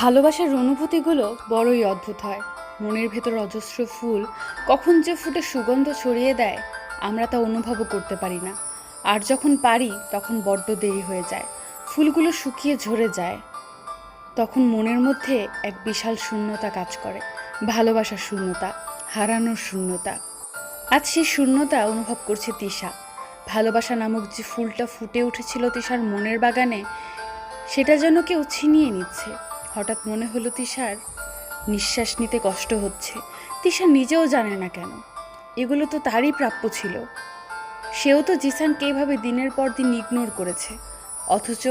ভালোবাসার অনুভূতিগুলো বড়ই অদ্ভুত হয়। মনের ভেতর অজস্র ফুল কখন যে ফুটে সুগন্ধ ছড়িয়ে দেয় আমরা তা অনুভবও করতে পারি না। আর যখন পারি তখন বড্ড দেরি হয়ে যায়, ফুলগুলো শুকিয়ে ঝরে যায়। তখন মনের মধ্যে এক বিশাল শূন্যতা কাজ করে, ভালোবাসার শূন্যতা, হারানোর শূন্যতা। আজ সেই শূন্যতা অনুভব করছে তিশা। ভালোবাসা নামক যে ফুলটা ফুটে উঠেছিল তিশার মনের বাগানে, সেটা যেন কেউ ছিনিয়ে নিচ্ছে। হঠাৎ মনে হলো তিশার নিঃশ্বাস নিতে কষ্ট হচ্ছে। তিশা নিজেও জানে না কেন, এগুলো তো তারই প্রাপ্য ছিল। সেও তো জিসানকে এইভাবে দিনের পর দিন ইগনোর করেছে, অথচ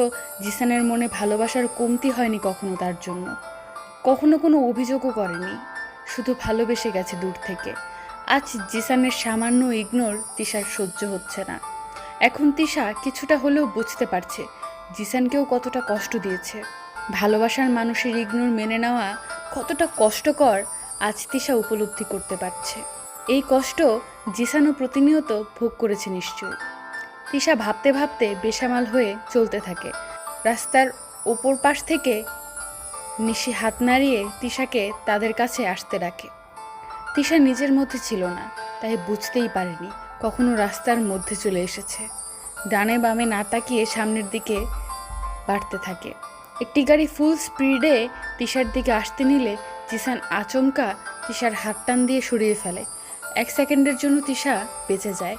জিসানের মনে ভালোবাসার কমতি হয়নি কখনো তার জন্য। কখনো কোনো অভিযোগও করেনি, শুধু ভালোবেসে গেছে দূর থেকে। আজ জিসানের সামান্য ইগনোর তিশার সহ্য হচ্ছে না। এখন তিশা কিছুটা হলেও বুঝতে পারছে জিসানকেও কতটা কষ্ট দিয়েছে। ভালোবাসার মানুষের ইগনোর মেনে নেওয়া কতটা কষ্টকর আজ তিশা উপলব্ধি করতে পারছে। এই কষ্ট জিসানও প্রতিনিয়ত ভোগ করেছে নিশ্চয়ই। তিশা ভাবতে ভাবতে বেসামাল হয়ে চলতে থাকে। রাস্তার ওপর পাশ থেকে নিশি হাত নাড়িয়ে তিশাকে তাদের কাছে আসতে ডাকে। তিশা নিজের মধ্যে ছিল না, তাই বুঝতেই পারেনি কখনো রাস্তার মধ্যে চলে এসেছে। ডানে বামে না তাকিয়ে সামনের দিকে বাড়তে থাকে। একটি গাড়ি ফুল স্পিডে তিশার দিকে আসতে নিলে জিসান আচমকা তিশার হাত টান দিয়ে সরিয়ে ফেলে। 1 সেকেন্ডের জন্য তিশা বেঁচে যায়।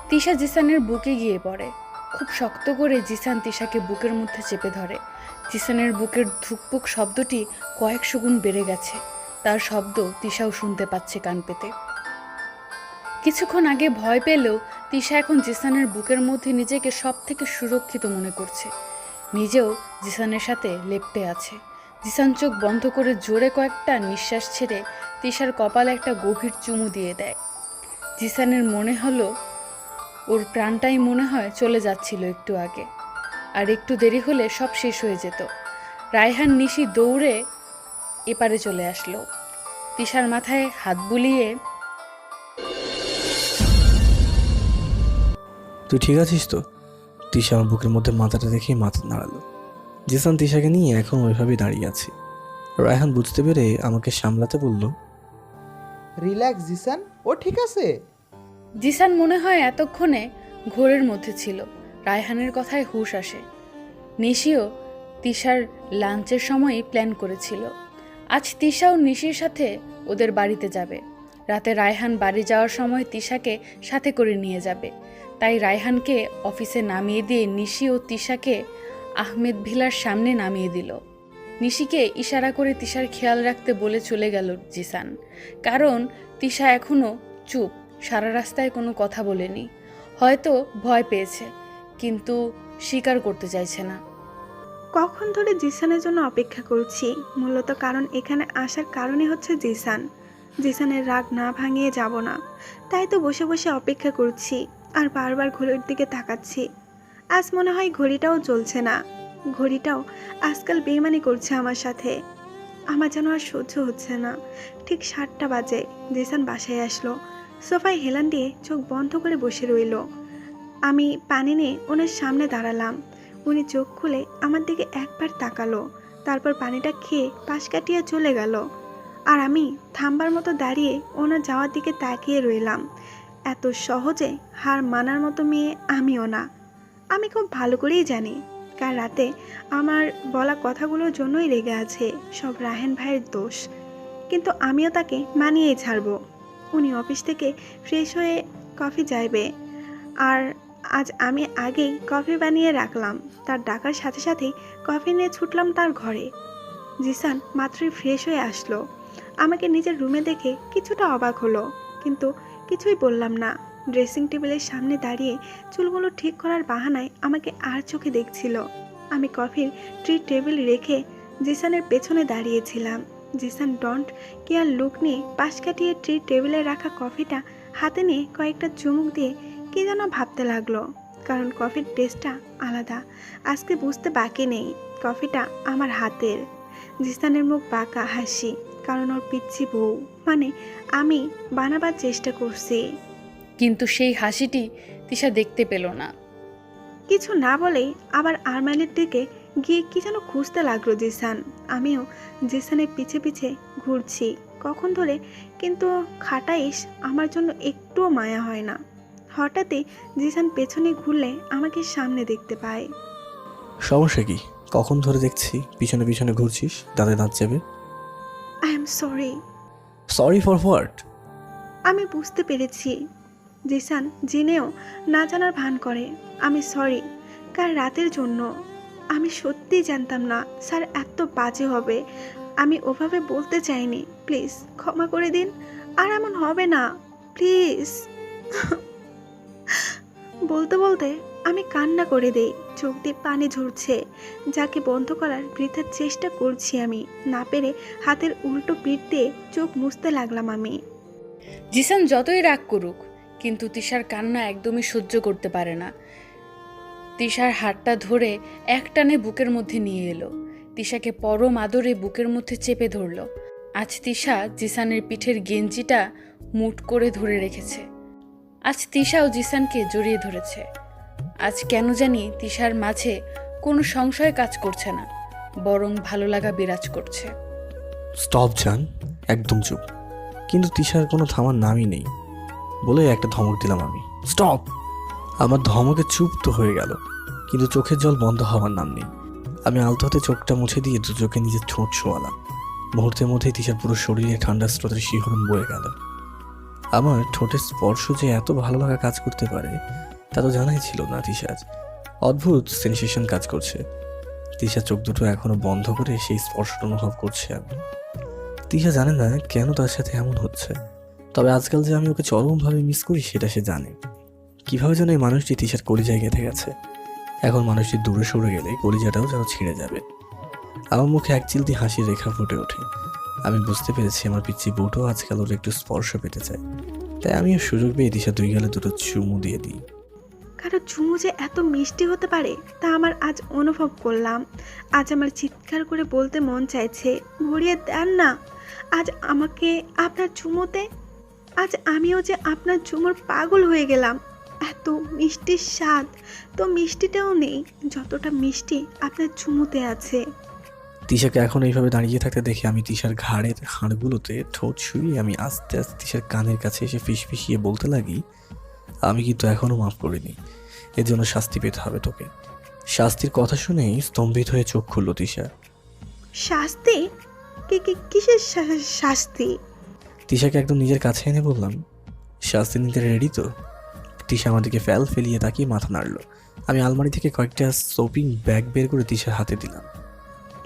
তিশা জিসানের বুকে গিয়ে পড়ে। খুব শক্ত করে জিসান তিশাকে বুকের মধ্যে চেপে ধরে। জিসানের বুকের ধুকপুক শব্দটি কয়েকশো গুণ বেড়ে গেছে। তার শব্দ তিশাও শুনতে পাচ্ছে কান পেতে। কিছুক্ষণ আগে ভয় পেলেও তিশা এখন জিসানের বুকের মধ্যে নিজেকে সব থেকে সুরক্ষিত মনে করছে। নিজেও জিসানের সাথে লেপ্টে আছে। জিসান চোখ বন্ধ করে জোরে কয়েকটা নিঃশ্বাস ছেড়ে তিশার কপালে একটা গভীর চুমু দিয়ে দেয়। জিসানের মনে হলো ওর প্রাণটাই মনে হয় চলে যাচ্ছিল একটু আগে, আর একটু দেরি হলে সব শেষ হয়ে যেত। রায়হান নিশি দৌড়ে এপারে চলে আসলো। তিশার মাথায় হাত বুলিয়ে, তুই ঠিক আছিস তো? তিশা আমার বুকের মধ্যে মাথাটা রেখে মাথা নাড়ালো। জিসান তিশাকে নিয়ে এখন ওইভাবেই দাঁড়িয়ে আছে। রায়হান বুঝতে পেরে আমাকে সামলাতে বলল, রিল্যাক্স জিসান, ও ঠিক আছে। জিসান মনে হয় এতক্ষণে ঘোরের মধ্যে ছিল। রায়হানের কথায় হুঁশ আসে। নিশিও তিশার লাঞ্চের সময়ই প্ল্যান করেছিল। আজ তিশাও নিশির সাথে ওদের বাড়িতে যাবে। রাতে রায়হান বাড়ি যাওয়ার সময় তিশাকে সাথে করে নিয়ে যাবে। তাই রায়হানকে অফিসে নামিয়ে দিয়ে নিশি ও তিশাকে আহমেদ ভিলার সামনে নামিয়ে দিল। নিশিকে ইশারা করে তিশার খেয়াল রাখতে বলে চলে গেল জিসান। কারণ তিশা এখনও চুপ, সারা রাস্তায় কোনো কথা বলেনি। হয়তো ভয় পেয়েছে, কিন্তু স্বীকার করতে চাইছে না। কখন ধরে জিসানের জন্য অপেক্ষা করছি, মূলত কারণ এখানে আসার কারণই হচ্ছে জিসান। জিসানের রাগ না ভাঙিয়ে যাব না, তাই তো বসে বসে অপেক্ষা করছি আর বারবার ঘড়ির দিকে তাকাচ্ছি। আজ মনে হয় ঘড়িটাও চলছে না, ঘড়িটাও আজকাল বেইমানি করছে আমার সাথে। আমার যেন আর সহ্য হচ্ছে না। ঠিক 7টা বাজে জিসান বাসায় আসলো। সোফায় হেলান দিয়ে চোখ বন্ধ করে বসে রইল। আমি পানি নিয়ে ওনার সামনে দাঁড়ালাম। উনি চোখ খুলে আমার দিকে একবার তাকালো, তারপর পানিটা খেয়ে পাশ কাটিয়ে চলে গেল। আর আমি থামবার মতো দাঁড়িয়ে ওনার যাওয়ার দিকে তাকিয়ে রইলাম। এত সহজে হার মানার মতো মেয়ে আমিও না। আমি খুব ভালো করেই জানি কাল রাতে আমার বলা কথাগুলোর জন্যই রেগে আছে, সব রাহেন ভাইয়ের দোষ। কিন্তু আমিও তাকে মানিয়েই ছাড়বো। উনি অফিস থেকে ফ্রেশ হয়ে কফি চাইবে, আর আজ আমি আগেই কফি বানিয়ে রাখলাম। তার ডাকার সাথে সাথেই কফি নিয়ে ছুটলাম তার ঘরে। জিসান মাত্রই ফ্রেশ হয়ে আসলো। আমাকে নিজের রুমে দেখে কিছুটা অবাক হলো, কিন্তু কিছুই বললাম না। ড্রেসিং টেবিলের সামনে দাঁড়িয়ে চুলগুলো ঠিক করার বাহানায় আমাকে আর চোখে দেখছিল। আমি কফির ট্রি টেবিল রেখে জিসানের পেছনে দাঁড়িয়েছিলাম। জিসান ডন্ট কেয়ার লুক নিয়ে পাশ কাটিয়ে ট্রি টেবিলে রাখা কফিটা হাতে নিয়ে কয়েকটা চুমুক দিয়ে কি যেন ভাবতে লাগলো। কারণ কফির টেস্টটা আলাদা। আজকে বুঝতে বাকি নেই কফিটা আমার হাতের। জিসানের মুখ বাঁকা হাসি, কারণ ওর পিচ্ছি বউ মানে আমি বানাবার চেষ্টা করছি। কিন্তু সেই হাসিটি তিশা দেখতে পেল না। কিছু না বলেই আবার আরমানের দিকে গিয়ে কি যেন খুঁজতে লাগলো জিসান। আমিও জিসানের পিছে পিছে ঘুরছি কখন ধরে, কিন্তু খাটাইশ আমার জন্য একটুও মায়া হয় না। হঠাৎই জিসান পেছনে ঘুরলে আমাকে সামনে দেখতে পায়। সমস্যা কি? কখন ধরে দেখছি পিছনে পিছনে ঘুরছিস, দাঁতে দাঁত চেপে। I am sorry. Sorry for what? আমি বুঝতে পেরেছি। জিসান জেনেও না জানার ভান করে। আমি সরি কাল রাতের জন্য। আমি সত্যিই জানতাম না স্যার এত বাজে হবে। আমি ওভাবে বলতে চাইনি, প্লিজ ক্ষমা করে দিন। আর এমন হবে না, প্লিজ। বলতে বলতে আমি কান্না করে দেই, চোখ দিয়ে পানি ঝরছে। যাকে বন্ধ করার বৃথা চেষ্টা করছি আমি, না পেরে হাতের উল্টো পিঠ দিয়ে চোখ মুছতে লাগলাম আমি। জিসান যতই রাগ করুক, কিন্তু তিশার কান্না একদমই সহ্য করতে পারে না। তিশার হাতটা ধরে একটানে বুকের মধ্যে নিয়ে এলো। তিশাকে পরম আদরে বুকের মধ্যে চেপে ধরল। আজ তিশা জিসানের পিঠের গেঞ্জিটা মুঠ করে ধরে রেখেছে। আজ তিশাও জিসানকে জড়িয়ে ধরেছে। আজ কেন জানি তিশার মাঝে কোনো সংশয় কাজ করছে না, বরং ভালো লাগা বিরাজ করছে। স্টপ জান, একদম চুপ। কিন্তু তিশার কোনো থামার নামই নেই বলে একটা ধমক দিলাম আমি। স্টপ! আমার ধমকে চুপ তো হয়ে গেল, কিন্তু চোখের জল বন্ধ হওয়ার নাম নেই। আমি আলতো হাতে চোখটা মুছে দিয়ে দু চোখে নিজের ঠোঁট ছোঁয়ালাম। মুহূর্তের মধ্যেই তিশার পুরো শরীরে ঠান্ডা স্রোতের শিহরণ বয়ে গেল। আমার ঠোঁটের স্পর্শ যে এত ভালো লাগা কাজ করতে পারে তা তো জানাই ছিল না তিশার। অদ্ভুত সেন্সেশন কাজ করছে। তিশা চোখ দুটো এখনো বন্ধ করে সেই স্পর্শটা অনুভব করছে আমি। তিশা জানে না কেন তার সাথে এমন হচ্ছে, তবে আজকাল যে আমি ওকে চরমভাবে মিস করি সেটা সে জানে। কিভাবে যেন এই মানুষটি তিশার কলিজায় গেঁথে গেছে। এখন মানুষটি দূরে সরে গেলে কলিজাটাও যেন ছিঁড়ে যাবে। আমার মুখে এক চিলতি হাসির রেখা ফুটে ওঠে। আমি বুঝতে পেরেছি আমার পিচ্ছি বউটাও আজকাল ওর একটু স্পর্শ পেতে চায়। তাই আমিও সুযোগ পেয়ে তিশা দুই গালে দুটো চুমু দিয়ে দিই। কারো চুমু যে এত মিষ্টি হতে পারে তা আমার আজ অনুভব করলাম। আজ আমার চিৎকার করে বলতে মন চাইছে, ভরিয়ে দেন না আজ আমাকে আপনার চুমোতে। আজ আমিও যে আপনার চুমোর পাগল হয়ে গেলাম। এত মিষ্টির স্বাদ তো মিষ্টিটাও নেই যতটা মিষ্টি আপনার চুমুতে আছে। তিশাকে এখন এইভাবে দাঁড়িয়ে থাকতে দেখে আমি তিশার ঘাড়ের হাড়গুলোতে ঠোঁট ছুঁয়ে আমি আস্তে আস্তে তিশার কানের কাছে এসে ফিসফিসিয়ে বলতে লাগি, আমি কিন্তু এখনো মাফ করিনি। এর জন্য শাস্তি পেতে হবে তোকে। শাস্তির কথা শুনেই স্তম্ভিত হয়ে চোখ খুলল তিশা। শাস্তি? কিসের শাস্তি? তিশাকে একদম নিজের কাছে এনে বললাম, শাস্তি নিতে রেডি তো? তিশা আমার দিকে ফেলিয়ে তাকিয়ে মাথা নাড়ল। আমি আলমারি থেকে কয়েকটা শপিং ব্যাগ বের করে তিশার হাতে দিলাম।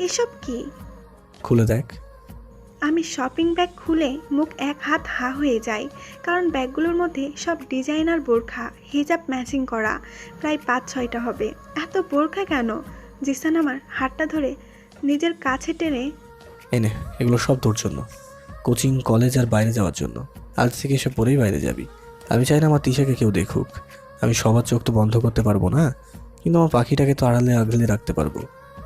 এসব কি? খুলে দেখ। আমি শপিং ব্যাগ খুলে মুখ এক হাত হা হয়ে যায়, কারণ ব্যাগগুলোর মধ্যে সব ডিজাইনার বোরখা, হিজাব ম্যাচিং করা, প্রায় 5-6টা হবে। এত বোরখা কেন? জিসান আমার হাতটা ধরে নিজের কাছে টেনে, এনে, এগুলো সব তোর জন্য। কোচিং, কলেজ আর বাইরে যাওয়ার জন্য। আজ থেকে এসব পরেই বাইরে যাবি। আমি চাই না আমার তিশাকে কেউ দেখুক। আমি সবার চোখ তো বন্ধ করতে পারবো না, কিন্তু আমার পাখিটাকে তো আড়ালে আগলে রাখতে পারবো।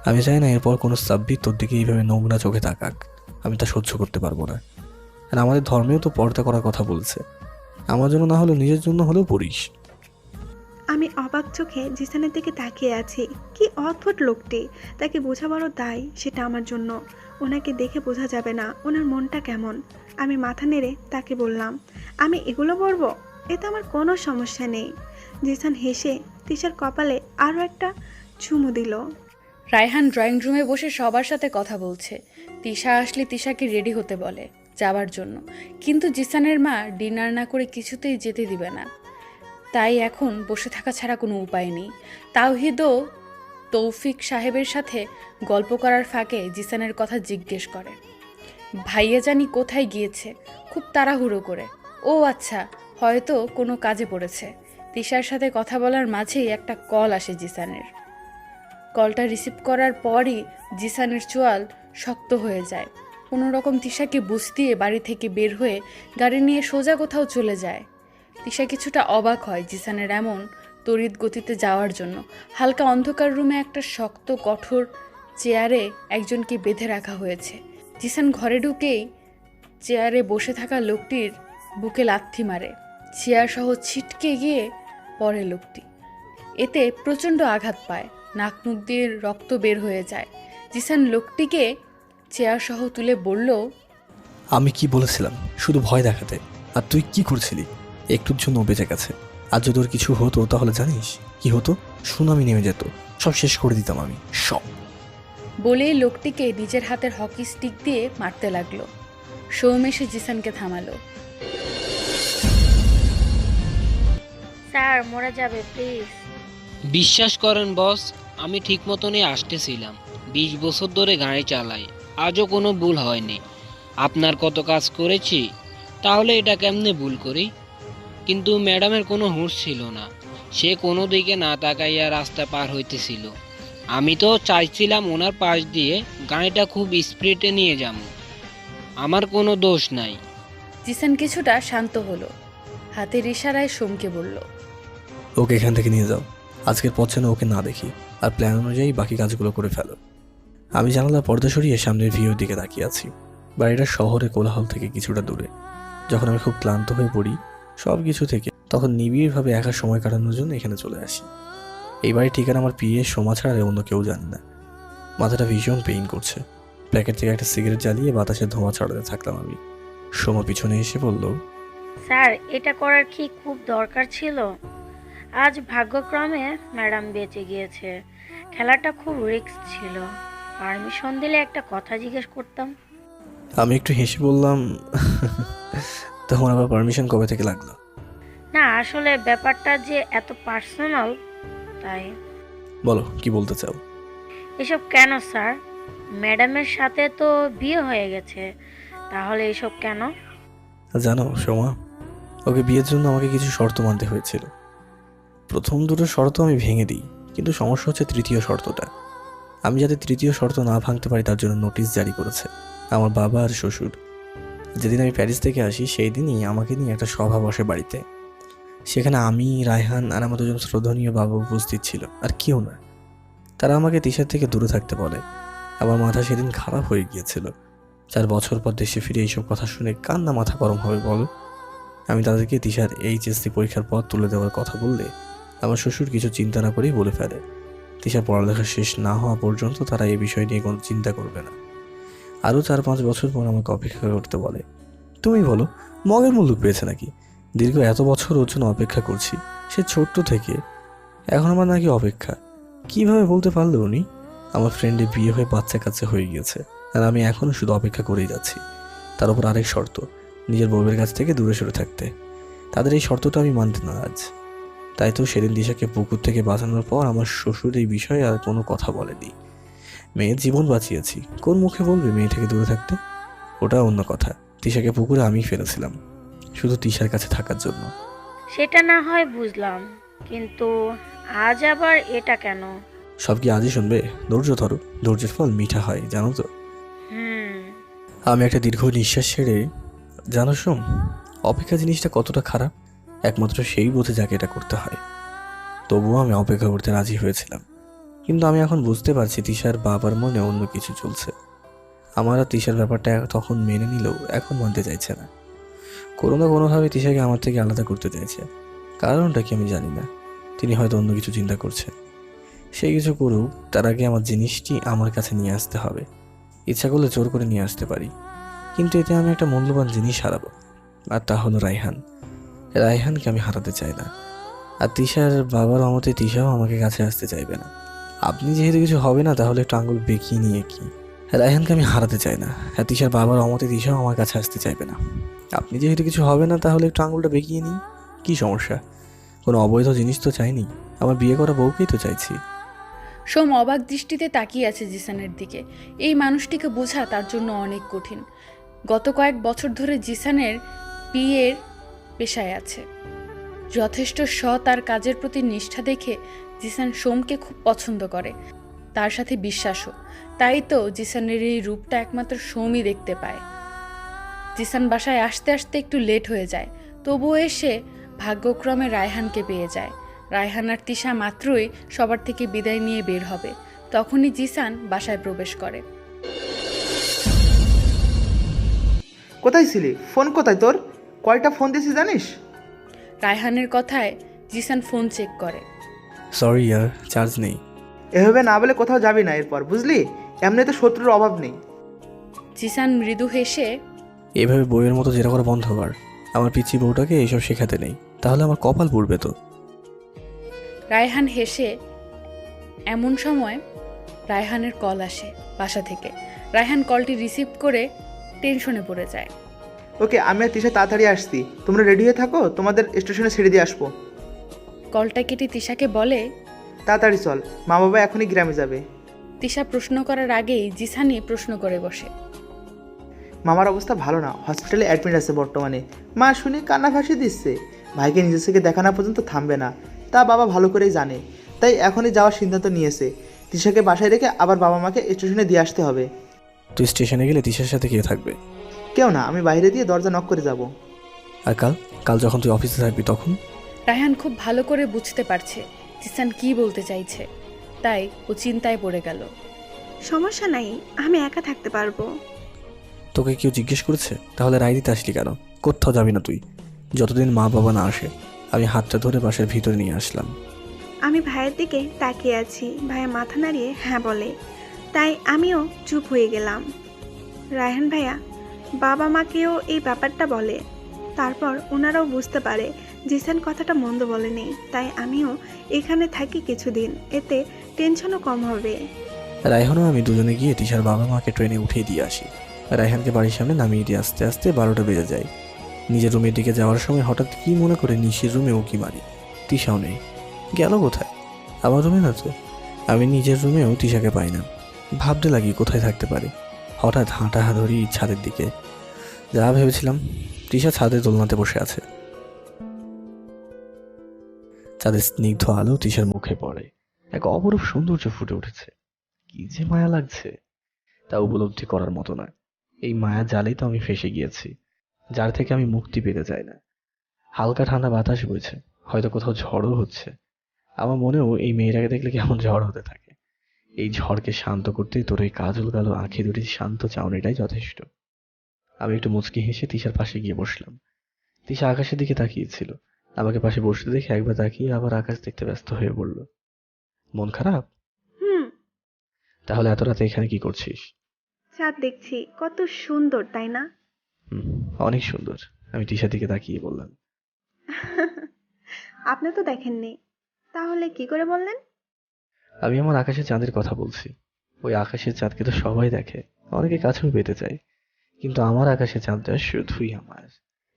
আমি চাই না এরপর কোনো সাব্বির তোর দিকে এইভাবে নোংরা চোখে তাকাক। আমি তা সহ্য করতে পারবো না। আর আমাদের ধর্মেও তো পর্দা করার কথা বলছে। আমার জন্য না হলেও নিজের জন্য হলেও পড়িস। আমি অবাক চোখে জিসানের দিকে তাকিয়ে আছি। কি অদ্ভুত লোকটি! তাকে বোঝা বড় দায় সেটা আমার জন্য। ওনাকে দেখে বোঝা যাবে না ওনার মনটা কেমন। আমি মাথা নেড়ে তাকে বললাম, আমি এগুলো পরবো, এতে আমার কোনো সমস্যা নেই। জিসান হেসে তিশার কপালে আরও একটা চুমু দিল। রায়হান ড্রয়িং রুমে বসে সবার সাথে কথা বলছে। তিশা আসলে তিশাকে রেডি হতে বলে যাওয়ার জন্য, কিন্তু জিসানের মা ডিনার না করে কিছুতেই যেতে দিবে না। তাই এখন বসে থাকা ছাড়া কোনো উপায় নেই। তাওহিদও তৌফিক সাহেবের সাথে গল্প করার ফাঁকে জিসানের কথা জিজ্ঞেস করে, ভাইয়া জানি কোথায় গিয়েছে খুব তাড়াহুড়ো করে। ও আচ্ছা, হয়তো কোনো কাজে পড়েছে। তিশার সাথে কথা বলার মাঝেই একটা কল আসে জিসানের। কলটা রিসিভ করার পরই জিসানের চোয়াল শক্ত হয়ে যায়। কোনো রকম তিশাকে বুঝ দিয়ে বাড়ি থেকে বের হয়ে গাড়ি নিয়ে সোজা কোথাও চলে যায়। তিশা কিছুটা অবাক হয় জিসানের এমন তড়িৎ গতিতে যাওয়ার জন্য। হালকা অন্ধকার রুমে একটা শক্ত কঠোর চেয়ারে একজনকে বেঁধে রাখা হয়েছে। জিসান ঘরে ঢুকেই চেয়ারে বসে থাকা লোকটির বুকে লাথি মারে। চেয়ার সহ ছিটকে গিয়ে পড়ে লোকটি। এতে প্রচণ্ড আঘাত পায়। নাক মুখ দিয়ে রক্ত বের হয়ে যায়। জিসান লোকটিকে চেয়ার সহ তুলে বলল, আমি কি বলেছিলাম শুধু ভয় দেখাতে, আর তুই কি করছিলি? একটুর জন্য ও বেঁচে গেছে। আর যদি ওর কিছু হতো তাহলে জানিস কি হতো? সুনামি নেমে যেত, সব শেষ করে দিতাম আমি সব। বলেই লোকটিকে নিজের হাতের হকি স্টিক দিয়ে মারতে লাগলো। সৌম এসে জিসানকে থামালো। স্যার মরে যাবে প্লিজ। বিশ্বাস করেন বস, আমি ঠিক মতনই আসতেছিলাম। 20 বছর ধরে গাড়ি চালাই, আজও কোনো ভুল হয়নি। আপনার কত কাজ করেছি, তাহলে এটা কেমনে ভুল করি? কিন্তু ম্যাডামের কোনো হুঁশ ছিল না, সে কোনো দিকে না তাকাইয়া রাস্তা পার হইতেছিল। আমি তো চাইছিলাম ওনার পাশ দিয়ে গাড়িটা খুব স্পিডে নিয়ে যাব, আমার কোনো দোষ নাই। জিসান কিছুটা শান্ত হলো, হাতের ইশারায় সোমকে বলল, ওকে এখান থেকে নিয়ে যাও। আজকের পর যেন ওকে না দেখি, আর প্ল্যান অনুযায়ী বাকি কাজগুলো করে ফেলো। আমি জানালার পর্দা সরিয়ে সামনের ভিউর দিকে তাকিয়ে আছি। বাড়িটা শহরে কোলাহল থেকে কিছুটা দূরে। যখন আমি খুব ক্লান্ত হয়ে পড়ি সব কিছু থেকে, তখন নিবিড়ভাবে একা সময় কাটানোর জন্য এখানে চলে আসি। এই বাড়ির ঠিকানা আমার পিএ সোমা ছাড়া অন্য কেউ জানে না। মাথাটা ভীষণ পেইন করছে। প্যাকেট থেকে একটা সিগারেট জ্বালিয়ে বাতাসে ধোঁয়া ছড়াতে থাকলাম আমি। সোমা পিছনে এসে বলল, স্যার এটা করার কি খুব দরকার ছিল? আজ ভাগ্যক্রমে ম্যাডাম বেঁচে গিয়েছে। খেলাটা খুব রিস্ক ছিল। পারমিশন দিলে একটা কথা জিজ্ঞেস করতাম। আমি একটু হেসে বললাম, তখন আবার পারমিশন কবে থেকে লাগলো? না আসলে ব্যাপারটা যে এত পার্সোনাল, তাই। বলো কি বলতে চাও? এসব কেন স্যার? ম্যাডামের সাথে তো বিয়ে হয়ে গেছে, তাহলে এসব কেন? জানো সোমা, ওকে বিয়ের জন্য আমাকে কিছু শর্ত মানতে হয়েছিল। প্রথম দুটো শর্ত আমি ভেঙে দিই, কিন্তু সমস্যা হচ্ছে তৃতীয় শর্তটা। আমি যাতে তৃতীয় শর্ত না ভাঙতে পারি তার জন্য নোটিশ জারি করেছে আমার বাবা আর শ্বশুর। যেদিন আমি প্যারিস থেকে আসি সেই দিনই আমাকে নিয়ে একটা সভা বসে বাড়িতে। সেখানে আমি, রায়হান আর আমার দুজন শ্রদ্ধনীয় বাবা উপস্থিত ছিল, আর কেউ না। তারা আমাকে তিশার থেকে দূরে থাকতে বলে। আমার মাথা সেদিন খারাপ হয়ে গিয়েছিল। 4 বছর পর দেশে ফিরে এইসব কথা শুনে কার না মাথা গরম হবে বলো? আমি তাদেরকে তিশার এইচএসসি পরীক্ষার পর তুলে দেওয়ার কথা বললে আমার শ্বশুর কিছু চিন্তা না করেই বলে ফেলে, তিশার পড়ালেখা শেষ না হওয়া পর্যন্ত তারা এই বিষয় নিয়ে কোনো চিন্তা করবে না। আরও 4-5 বছর পর আমাকে অপেক্ষা করতে বলে। তুমি বলো, মগের মুল্লুক পেয়েছে নাকি? দীর্ঘ এত বছর ওর জন্য অপেক্ষা করছি, সে ছোট্ট থেকে। এখন আমার নাকি অপেক্ষা? কিভাবে বলতে পারলো উনি? আমার ফ্রেন্ডের বিয়ে হয়ে বাচ্চা কাচ্চা হয়ে গিয়েছে, আর আমি এখনও শুধু অপেক্ষা করেই যাচ্ছি। তার উপর আরেক শর্ত, নিজের বউয়ের কাছ থেকে দূরে সরে থাকতে। তাদের এই শর্তটা আমি মানতে নারাজ। তাই তো সেদিন দিশাকে পুকুর থেকে বাঁচানোর পর আমার শ্বশুর এই বিষয়ে আর কোনো কথা বলেনি। মেয়ের জীবন বাঁচিয়েছি, কোন মুখে বলবে মেয়ে থেকে দূরে থাকতে? ওটা অন্য কথা। তিশাকে পুকুরে আমিই ফেলেছিলাম, শুধু তিশার কাছে থাকার জন্য। সেটা না হয় বুঝলাম, কিন্তু আজ আবার এটা কেন? সব কি আজই শুনবে? ধৈর্য ধরো, ধৈর্যের ফল মিঠা হয় জানো তো। হুম। আমি একটা দীর্ঘ নিঃশ্বাস ছেড়ে, জানো সোম, অপেক্ষা জিনিসটা কতটা খারাপ একমাত্র সেই বোঝে যাকে এটা করতে হয়। তবুও আমি অপেক্ষা করতে রাজি হয়েছিলাম, কিন্তু আমি এখন বুঝতে পারছি তিশার বাবার মনে অন্য কিছু চলছে। আমার আর তিশার ব্যাপারটা তখন মেনে নিলেও এখন মানতে চাইছে না। কোনো না কোনোভাবে তিশাকে আমার থেকে আলাদা করতে চাইছে। কারণটা কি আমি জানি না। তিনি হয়তো অন্য কিছু চিন্তা করছেন। সেই কিছু করুক, তার আগে আমার জিনিসটি আমার কাছে নিয়ে আসতে হবে। ইচ্ছা করলে জোর করে নিয়ে আসতে পারি, কিন্তু এতে আমি একটা মূল্যবান জিনিস হারাবো, আর তা হলো রায়হান। রায়হানকে আমি হারাতে চাই না। আর তিশার বাবার অমতে তিশাও আমাকে কাছে আসতে চাইবে না। আপনি যেহেতু কিছু হবে না, তাহলে একটু আঙুল বেঁকিয়ে নিয়ে কি? রায়হানকে আমি হারাতে চাই না। আর তিশার বাবার অমতে তিশাও আমার কাছে আসতে চাইবে না। আপনি যেহেতু কিছু হবে না, তাহলে একটু আঙুলটা বেঁকিয়ে নিই। কী সমস্যা? কোনো অবৈধ জিনিস তো চাইনি, আমার বিয়ে করা বউকেই তো চাইছি। সোম অবাক দৃষ্টিতে তাকিয়ে আছে জিসানের দিকে। এই মানুষটিকে বোঝা তার জন্য অনেক কঠিন। গত কয়েক বছর ধরে জিসানের বিয়ের পেশায় আছে। যথেষ্ট সৎ আর কাজের প্রতি নিষ্ঠা দেখে জিসান সোমকে খুব পছন্দ করে, তার সাথে বিশ্বাসও। তাই তো জিসানের এই রূপটা একমাত্র সোমই দেখতে পায়। জিসান বাসায় আসতে আসতে একটু লেট হয়ে যায়, তবুও এসে ভাগ্যক্রমে রায়হানকে পেয়ে যায়। রায়হান আর তিশা মাত্রই সবার থেকে বিদায় নিয়ে বের হবে, তখনই জিসান বাসায় প্রবেশ করে। কোথায় ছিলি? ফোন কোথায় তোর? কয়টা ফোন দিয়েছি জানিস? রায়হানের কথায় জিসান ফোন চেক করে। সরি ইয়ার, চার্জ নেই। এভাবে না বলে কোথাও যাবি না এরপর, বুঝলি? এমনি তো শত্রুর অভাব নেই। জিসান মৃদু হেসে এভাবে বইয়ের মতো জেরা করা বন্ধ কর। আমার পিচ্ছি বউটাকে এইসব শেখাতে নেই, তাহলে আমার কপাল পুড়বে তো। রায়হান হেসে। এমন সময় রায়হানের কল আসে বাসা থেকে। রায়হান কলটি রিসিভ করে টেনশনে পড়ে যায়। ওকে, আমি আর তিশা তাড়াতাড়ি আসছি, তোমরা রেডি হয়ে থাকো, তোমাদের স্টেশনে ছেড়ে দিয়ে আসবো। কলটা কেটে তিশাকে বলে, তাড়াতাড়ি চল, মা বাবা এখনই গ্রামে যাবে। তিশা প্রশ্ন করার আগেই জিসানি প্রশ্ন করে বসে। মামার অবস্থা ভালো না, হসপিটালে অ্যাডমিট আছে বর্তমানে। মা শুনে কান্না ভাসিয়ে দিচ্ছে। ভাইকে নিজের থেকে দেখা না পর্যন্ত থামবে না, তা বাবা ভালো করেই জানে। তাই এখনই যাওয়ার সিদ্ধান্ত নিয়েছে। তিশাকে বাসায় রেখে আবার বাবা মাকে স্টেশনে দিয়ে আসতে হবে। তুই স্টেশনে গেলে তিশার সাথে কে থাকবে? কেউ না, আমি বাইরে দিয়ে দরজা নক করে যাব। আর কাল কাল যখন তুই অফিসে থাকবি তখন? রায়হান খুব ভালো করে বুঝতে পারছে জিসান কি বলতে চাইছে, তাই ও চিন্তায় পড়ে গেল। সমস্যা নাই, আমি একা থাকতে পারবো। তোকে কেউ জিজ্ঞেস করেছে? তাহলে রায় দিতে আসলি কেন? কোথাও যাবি না তুই, যতদিন মা বাবা না আসে। আমি হাতটা ধরে বাসার ভিতরে নিয়ে আসলাম। আমি ভাইয়ের দিকে তাকিয়ে আছি। ভাইয়া মাথা নাড়িয়ে হ্যাঁ বলে, তাই আমিও চুপ হয়ে গেলাম। রায়হান ভাইয়া বাবা মাকেও এই ব্যাপারটা বলে, তারপর ওনারাও বুঝতে পারে জিসান কথাটা মন্দ বলেনি। তাই আমিও এখানে থাকি কিছুদিন, এতে টেনশনও কম হবে। রায়হানও আমি দুজনে গিয়ে তিশার বাবা মাকে ট্রেনে উঠিয়ে দিয়ে আসি। রায়হানকে বাড়ির সামনে নামিয়ে দিয়ে আস্তে আস্তে 12টা বেজে যায়। নিজের রুমের দিকে যাওয়ার সময় হঠাৎ কি মনে করে নিশির রুমে উকি মারি। তিশাও নেই। গেল কোথায়? আমার রুমে না তো। আমি নিজের রুমেও তিশাকে পাই না। ভাবতে লাগি কোথায় থাকতে পারে। হঠাৎ হাঁটা ধরি ছাদের দিকে। যা ভেবেছিলাম, তিশা ছাদের দোলনাতে বসে আছে। চাঁদের স্নিগ্ধ আলো তিশার মুখে পড়ে। এক অপরূপ সৌন্দর্য ফুটে উঠেছে। কি যে মায়া লাগছে, তা উপলব্ধি করার মতো না। এই মায়া জালেই তো আমি ফেঁসে গিয়েছি, যার থেকে আমি মুক্তি পেতে চাই না। হালকা ঠান্ডা বাতাস বইছে, হয়তো কোথাও ঝড়ও হচ্ছে। আমার মনেও এই মেয়েটাকে দেখলে কেমন ঝড় হতে থাকে। এই ঝড়কে শান্ত করতে তোর এই কাজল কালো আঁখি দুটি শান্ত চাউনিটাই যথেষ্ট। আমি একটু মুচকি হেসে তিশার পাশে গিয়ে বসলাম। তিশা আকাশের দিকে তাকিয়েছিল। আমাকে পাশে বসতে দেখে একবার তাকিয়ে আবার আকাশ দেখতে ব্যস্ত হয়ে বলল, মন খারাপ? হুম। তাহলে এত রাতে এখানে কি করছিস? চাঁদ দেখছি, কত সুন্দর তাই না? হুম, অনেক সুন্দর। আমি তিশার দিকে তাকিয়ে বললাম। আপনি তো দেখেননি, তাহলে কি করে বললেন? আমি আমার আকাশের চাঁদের কথা বলছি। ওই আকাশের চাঁদকে তো সবাই দেখে, অনেকে কাছেও পেতে চায়, কিন্তু আমার আকাশের চাঁদটা শুধুই আমার।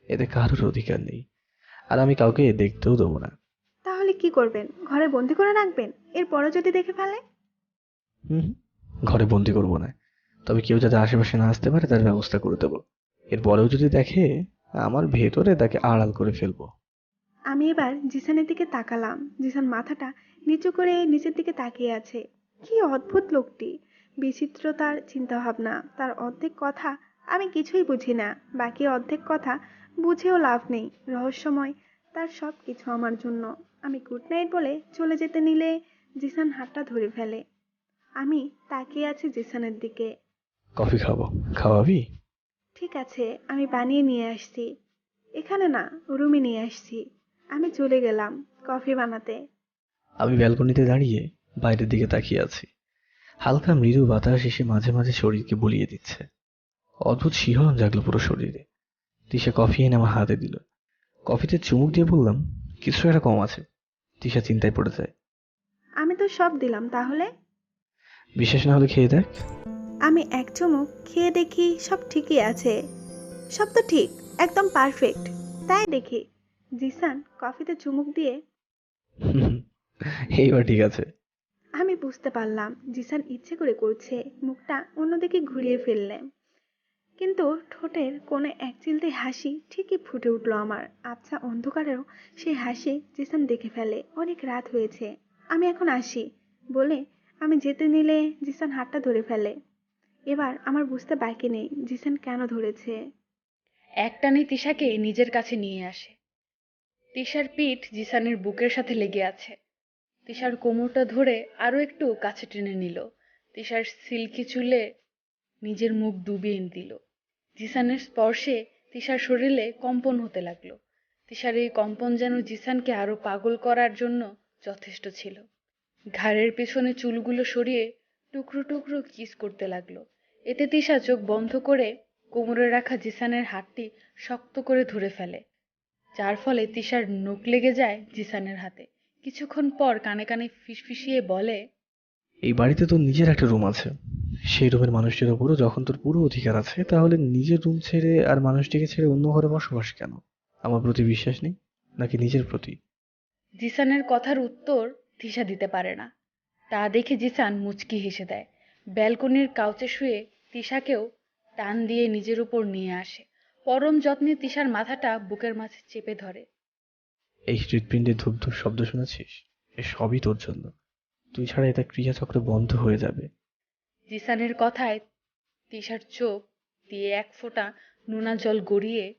এতে কারোর অধিকার নেই, আর আমি কাউকে দেখতেও দেবো না। তাহলে কি করবেন? ঘরে বন্দি করে রাখবেন? এরপরও যদি দেখে ফেলে? হুম, ঘরে বন্দি করবো না, তবে কেউ যাতে আশেপাশে না আসতে পারে তার ব্যবস্থা করে দেবো। এরপরেও যদি দেখে, আমার ভেতরে তাকে আড়াল করে ফেলবো। আমি এবার জিসানের দিকে তাকালাম। জিসান মাথাটা নিচু করে নিচের দিকে তাকিয়ে আছে। কি অদ্ভুত লোকটি! বিচিত্র তার চিন্তাভাবনা, তার অর্ধেক কথা আমি কিছুই বুঝি না, বাকি অর্ধেক কথা বুঝেও লাভ নেই। রহস্যময় তার সব কিছু আমার জন্য। আমি গুড নাইট বলে চলে যেতে নিলে জিসান হাতটা ধরে ফেলে। আমি তাকিয়ে আছি জিসানের দিকে। কফি খাবো, খাওয়াবি? ঠিক আছে, আমি বানিয়ে নিয়ে আসছি। এখানে না, রুমে নিয়ে আসছি। আমি চলে গেলাম কফি বানাতে। আমি ব্যালকনিতে দাঁড়িয়ে বাইরের দিকে তাকিয়ে আছি। হালকা মৃদু বাতাস এসে মাঝে মাঝে শরীরকে বুলিয়ে দিচ্ছে। অদ্ভুত শিহরণ জাগলো পুরো শরীরে। তিশা কফি এনে আমার হাতে দিল। কফিতে চুমুক দিয়ে বললাম, কিছু একটা কম আছে। তিশা চিন্তায় পড়ে যায়। আমি তো সব দিলাম, তাহলে? বিশেষ না হলে খেয়ে দেখ। আমি এক চুমুক খেয়ে দেখি সব ঠিকই আছে। সব তো ঠিক, একদম পারফেক্ট। তাই দেখি জিসান কফিতে চুমুক দিয়ে। এইবার ঠিক আছে। আমি বুঝতে পারলাম জিসান ইচ্ছে করে করছে, মুখটা অন্যদিকে ঘুরিয়ে ফেললেন। কিন্তু ঠোঁটের কোণে এক চিলতে হাসি ঠিকই ফুটে উঠল আমার। আবছা অন্ধকারেও সেই হাসি জিসান দেখে ফেলে। অনেক রাত হয়েছে, আমি এখন আসি বলে আমি যেতে নিলে জিসান হাতটা ধরে ফেলে। এবার আমার বুঝতে বাকি নেই জিসান কেন ধরেছে। একটানে তিশাকে নিজের কাছে নিয়ে আসে। তিশার পিঠ জিসানের বুকের সাথে লেগে আছে। তিশার কোমরটা ধরে আরো একটু কাছে টেনে নিল। তিশার সিল্কি চুলে নিজের মুখ ডুবিয়ে দিল। জিসানের স্পর্শে তিশার শরীরে কম্পন হতে লাগলো। তিশার এই কম্পন যেন জিসানকে আরো পাগল করার জন্য যথেষ্ট ছিল। ঘাড়ের পেছনে চুলগুলো সরিয়ে টুকরো টুকরো কিস করতে লাগলো। এতে তিশা চোখ বন্ধ করে কোমরে রাখা জিসানের হাতটি শক্ত করে ধরে ফেলে, যার ফলে তিশার নখ লেগে যায় জিসানের হাতে। কিছুক্ষণ পর কানে কানে ফিসফিসিয়ে বলে, এই বাড়িতে তোর নিজের একটা রুম আছে, সেই রুমের মানুষটির ওপরও যখন তোর পুরো অধিকার আছে, তাহলে নিজের রুম ছেড়ে আর মানুষটিকে ছেড়ে অন্য ঘরে বসবাস কেন? আমার প্রতি বিশ্বাস নেই নাকি নিজের প্রতি? জিসানের কথার উত্তর তিশা দিতে পারে না। তা দেখে জিসান মুচকি হেসে দেয়। ব্যালকনির কাউচে শুয়ে তিশাকেও টান দিয়ে নিজের উপর নিয়ে আসে। পরম যত্নে তিশার মাথাটা বুকের মাঝে চেপে ধরে। এই হৃৎপিণ্ডে ধূপ ধূপ শব্দ শুনেছিস? এ সবই তোর জন্য। তুই ছাড়া এটা ক্রিয়াচক্র বন্ধ হয়ে যাবে। জিসানের কথায় তিশার চোখ দিয়ে এক ফোঁটা নোনা জল গড়িয়ে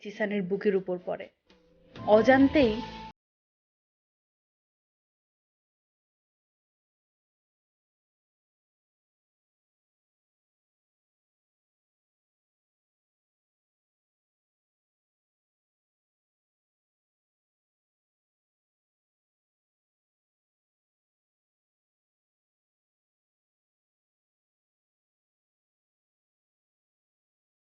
জিসানের বুকের উপর পড়ে। অজান্তেই